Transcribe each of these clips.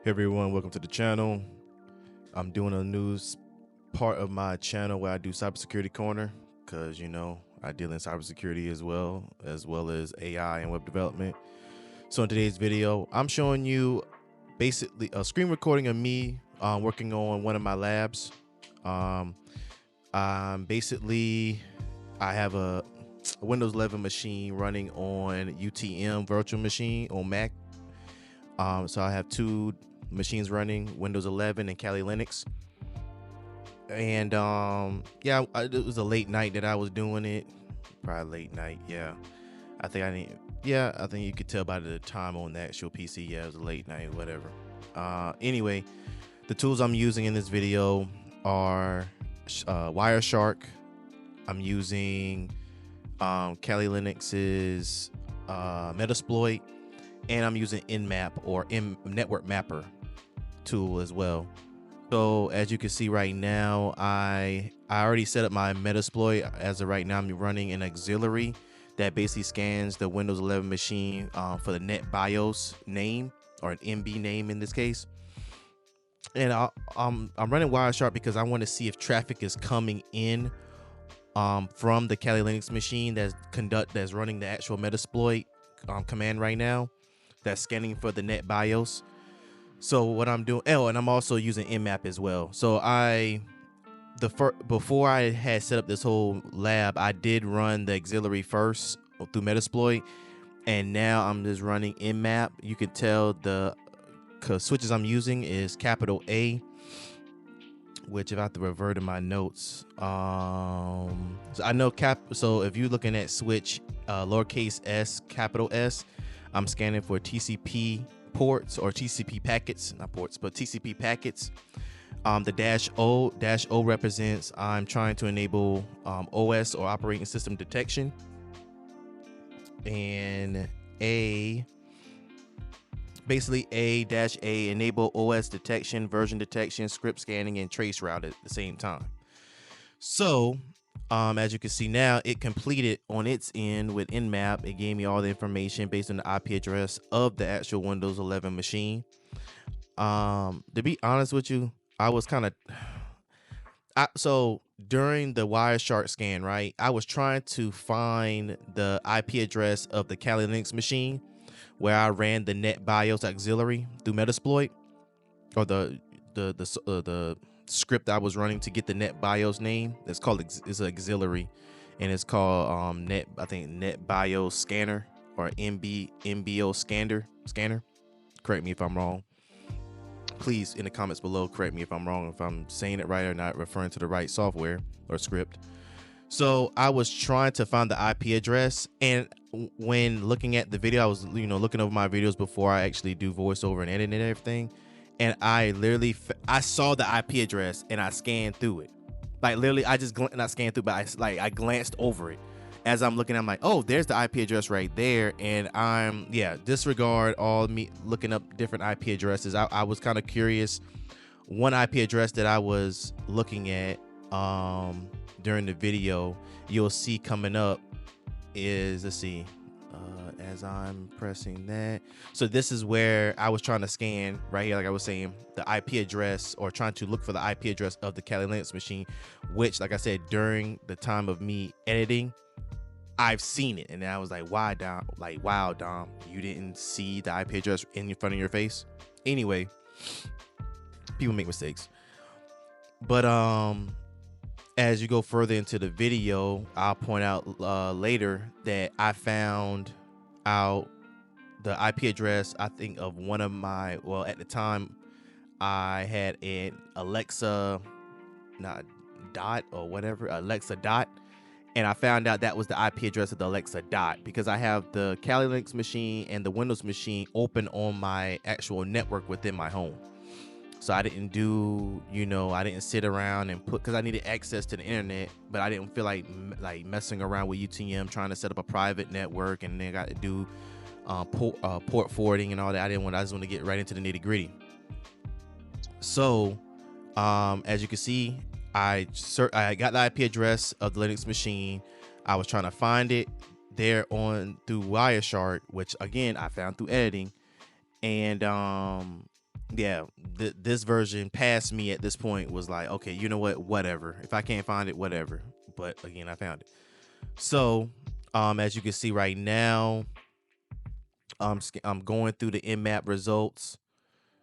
Hey everyone, welcome to the channel. I'm doing a new part of my channel where I do cybersecurity corner because I deal in cybersecurity as well as AI and web development. So in today's video, I'm showing you basically a screen recording of me working on one of my labs. I have a Windows 11 machine running on UTM virtual machine on Mac. So I have two machines running, Windows 11 and Kali Linux. And yeah, it was a late night that I was doing it. Probably late night, yeah. I think you could tell by the time on the actual PC. Yeah, it was a late night, whatever. Anyway, the tools I'm using in this video are Wireshark. I'm using Kali Linux's Metasploit, and I'm using Nmap or Network Mapper tool as well. So as you can see right now, I already set up my Metasploit. As of right now, I'm running an auxiliary that basically scans the Windows 11 machine for the net BIOS name, or an MB name in this case. And I'm running Wireshark because I want to see if traffic is coming in from the Kali Linux machine that's running the actual Metasploit command right now, that's scanning for the net BIOS. So what I'm doing, and I'm also using Nmap as well. So before I had set up this whole lab, I did run the auxiliary first through Metasploit, and now I'm just running Nmap. You can tell the switches I'm using is capital A, which if I have to revert to my notes, so I know so if you're looking at switch lowercase s, capital S, I'm scanning for TCP ports or TCP packets, not ports, but TCP packets. The -O represents I'm trying to enable OS or operating system detection, and A-A enable OS detection, version detection, script scanning, and trace route at the same time. So as you can see now, it completed on its end with Nmap. It gave me all the information based on the IP address of the actual Windows 11 machine. To be honest with you, I was kind of so during the Wireshark scan, right, I was trying to find the IP address of the Kali Linux machine where I ran the net BIOS auxiliary through Metasploit, or the script I was running to get the net BIOS name. It's an auxiliary, and it's called net BIOS scanner, or MBO scanner. Correct me if I'm wrong. Please, in the comments below, correct me if I'm wrong, if I'm saying it right or not referring to the right software or script. So I was trying to find the IP address, and when looking at the video, I was looking over my videos before I actually do voiceover and editing and everything, and I saw the IP address and I scanned through it. Like literally, I just not scanned through, but I glanced over it as I'm looking. I'm like, oh, there's the IP address right there, and disregard all me looking up different IP addresses. I was kind of curious. One IP address that I was looking at during the video, you'll see coming up is, let's see, as I'm pressing that. So this is where I was trying to scan right here, like I was saying, the IP address, or trying to look for the IP address of the Kali Linux machine, which, like I said, during the time of me editing, I've seen it, and I was like, wow, Dom, you didn't see the IP address in front of your face. Anyway, people make mistakes, but as you go further into the video, I'll point out later that I found out the IP address, I think, of one of my, well, at the time I had an Alexa, not dot or whatever, Alexa dot, and I found out that was the IP address of the Alexa dot because I have the Kali Linux machine and the Windows machine open on my actual network within my home. So I didn't do, I didn't sit around and because I needed access to the internet, but I didn't feel like messing around with UTM trying to set up a private network, and then got to do port forwarding and all that. I just want to get right into the nitty gritty. So as you can see, I got the IP address of the Linux machine. I was trying to find it there through Wireshark, which again I found through editing, and yeah, this version past me at this point was like, okay, you know what, whatever. If I can't find it, whatever. But again, I found it. So, as you can see right now, I'm going through the nmap results,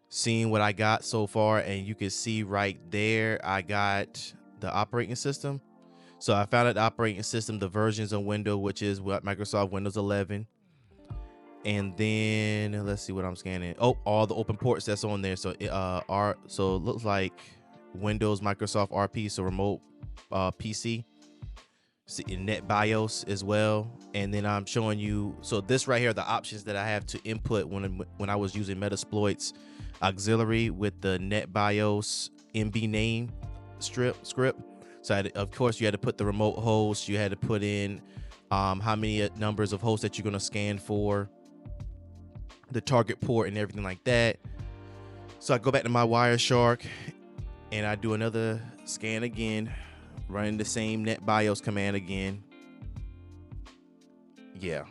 seeing what I got so far, and you can see right there, I got the operating system. So I found out the operating system, the versions on Windows, which is what Microsoft Windows 11. And then let's see what I'm scanning. Oh, all the open ports that's on there. So so it looks like Windows, Microsoft RP, so remote PC, net BIOS as well. And then I'm showing you, so this right here are the options that I have to input when I was using Metasploit's auxiliary with the net BIOS MB name script. So of course you had to put the remote host, you had to put in how many numbers of hosts that you're going to scan for, the target port and everything like that. So I go back to my Wireshark and I do another scan again, running the same net BIOS command again. Yeah.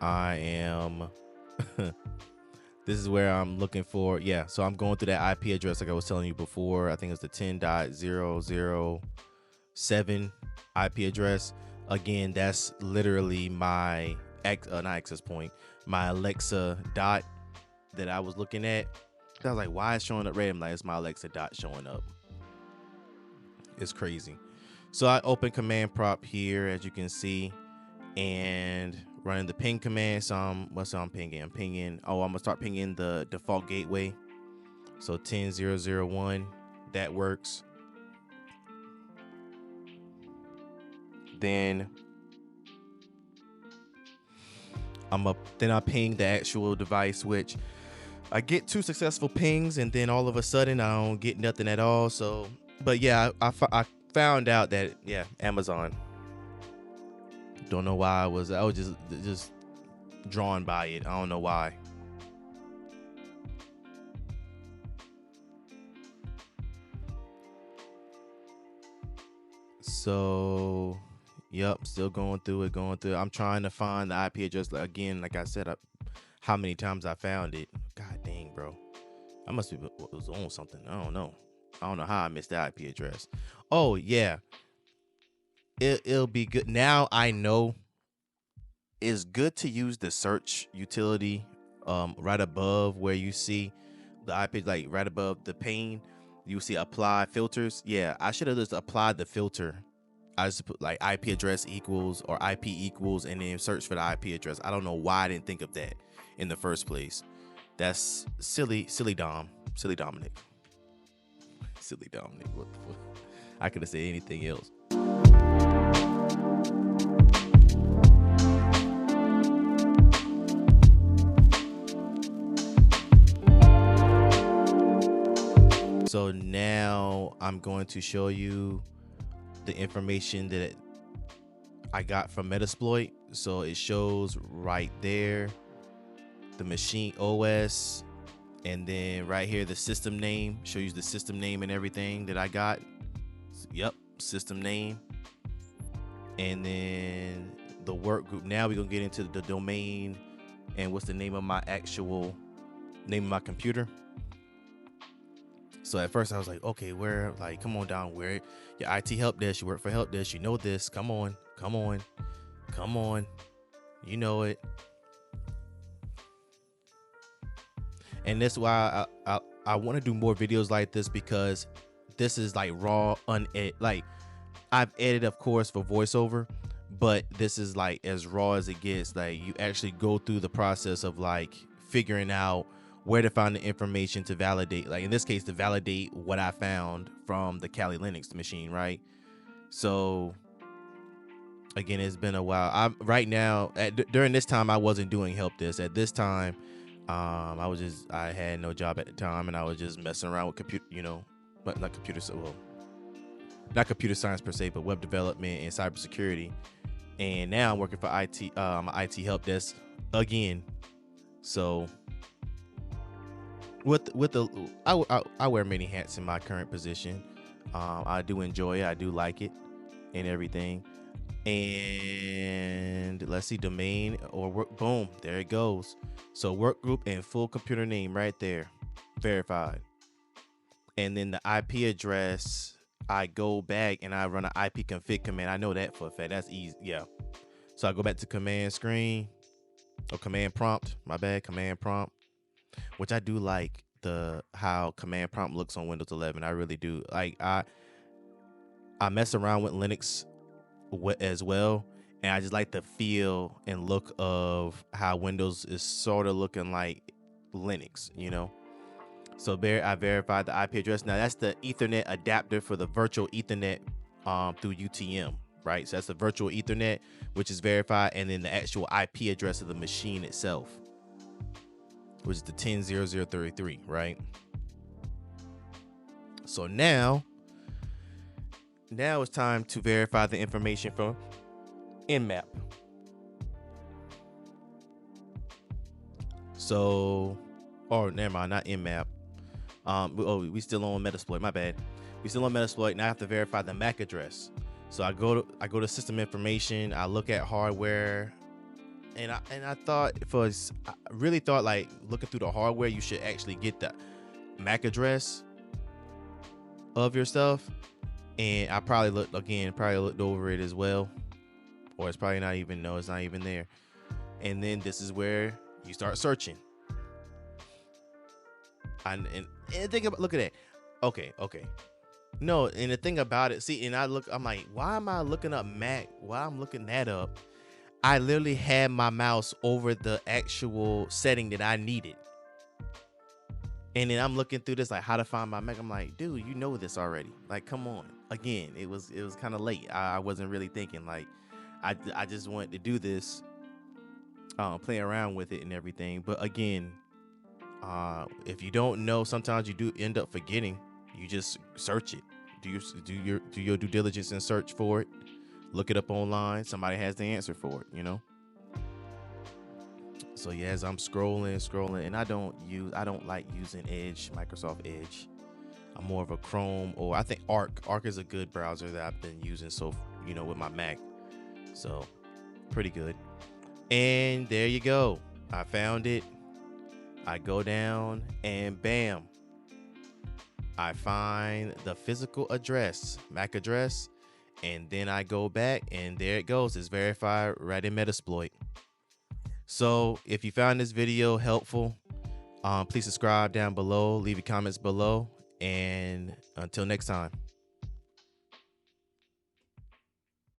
I am this is where I'm looking for. Yeah, so I'm going through that IP address like I was telling you before. I think it's the 10.007 IP address. Again, that's literally my not access point, my Alexa dot that I was looking at. I was like, why is it showing up red? I'm like, it's my Alexa dot showing up. It's crazy. So I open command prompt here, as you can see, and running the ping command. So what's I'm pinging? I'm pinging. Oh, I'm gonna start pinging the default gateway. So 10.0.0.1, that works. Then I ping the actual device, which I get 2 successful pings, and then all of a sudden I don't get nothing at all. So, but yeah, I found out that, yeah, Amazon. Don't know why I was just drawn by it. I don't know why. So, yep, still going through it. I'm trying to find the IP address again. Like I said, how many times I found it. God dang, bro. I must be was on something. I don't know how I missed the IP address. Oh yeah, it'll be good. Now I know it's good to use the search utility right above where you see the IP, like right above the pane. You see apply filters. Yeah, I should have just applied the filter. I just put like IP address equals or IP equals and then search for the IP address. I don't know why I didn't think of that in the first place. That's silly Dominic. Silly Dominic. What the fuck? I could have said anything else. So now I'm going to show you the information that I got from Metasploit. So it shows right there the machine OS, and then right here the system name, shows you the system name and everything that I got. Yep, system name. And then the work group. Now we're gonna get into the domain and what's the name of my actual name of my computer. So at first I was like, okay, where, like, come on down, where your IT help desk, you work for help desk, you know this, come on, you know it. And that's why I want to do more videos like this, because this is like raw, like I've edited, of course, for voiceover, but this is like as raw as it gets. Like you actually go through the process of like figuring out where to find the information to validate, like in this case, to validate what I found from the Kali Linux machine, right? So again, it's been a while. Right now, during this time, I wasn't doing help desk. At this time, I had no job at the time, and I was just messing around with computer, but not computer, not computer science per se, but web development and cybersecurity. And now I'm working for IT, IT help desk again. So I wear many hats in my current position. I do enjoy it. I do like it and everything. And let's see, domain or work. Boom, there it goes. So work group and full computer name right there, verified. And then the IP address, I go back and I run an IP config command. I know that for a fact. That's easy. Yeah. So I go back to command screen or command prompt. My bad, command prompt, which I do like how command prompt looks on Windows 11. I really do. Like I mess around with Linux as well, and I just like the feel and look of how Windows is sort of looking like Linux, you know. So there, I verified the IP address. Now that's the Ethernet adapter for the virtual Ethernet through UTM, right? So that's the virtual Ethernet, which is verified, and then the actual IP address of the machine itself, which is the 10.0033, right? So now it's time to verify the information from Nmap. So, or never mind, not Nmap. We still on Metasploit. My bad. We still on Metasploit. Now I have to verify the MAC address. So I go to system information. I look at hardware, and I really thought like looking through the hardware, you should actually get the MAC address of your stuff. And I probably looked over it as well, or it's probably not even. No, it's not even there. And then this is where you start searching. And think about, look at that. Okay. No, and the thing about it, see, and I'm like, why am I looking up Mac? Why I'm looking that up? I literally had my mouse over the actual setting that I needed. And then I'm looking through this, like how to find my Mac. I'm like, dude, you know this already. Like, come on. Again, it was kind of late. I wasn't really thinking. Like, I just wanted to do this, play around with it and everything. But again, if you don't know, sometimes you do end up forgetting. You just search it. Do your due diligence and search for it. Look it up online. Somebody has the answer for it, you know. So yeah, as I'm scrolling, and I don't like using Edge, Microsoft Edge. I'm more of a Chrome, or I think Arc. Arc is a good browser that I've been using, so with my Mac. So pretty good. And there you go. I found it. I go down and bam, I find the physical address, MAC address, and then I go back and there it goes. It's verified right in Metasploit. So if you found this video helpful, please subscribe down below, leave your comments below, and until next time.